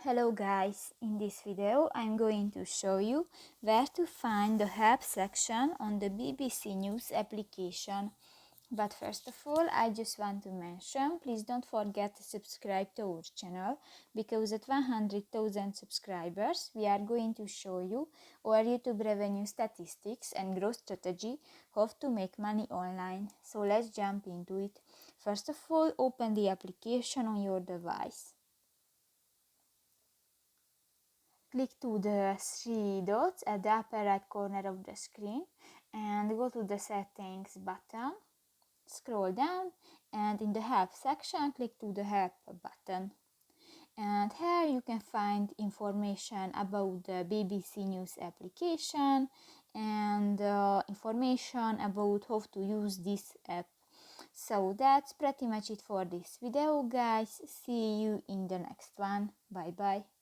Hello guys, in this video I'm going to show you where to find the help section on the BBC News application. But first of all, I just want to mention, please don't forget to subscribe to our channel, because at 100,000 subscribers we are going to show you our YouTube revenue statistics and growth strategy, how to make money online. So let's jump into it. First of all, open the application on your device. Click to the three dots at the upper right corner of the screen and go to the settings button. Scroll down and in the help section click to the help button. And here you can find information about the BBC News application and information about how to use this app. So that's pretty much it for this video, guys. See you in the next one. Bye bye.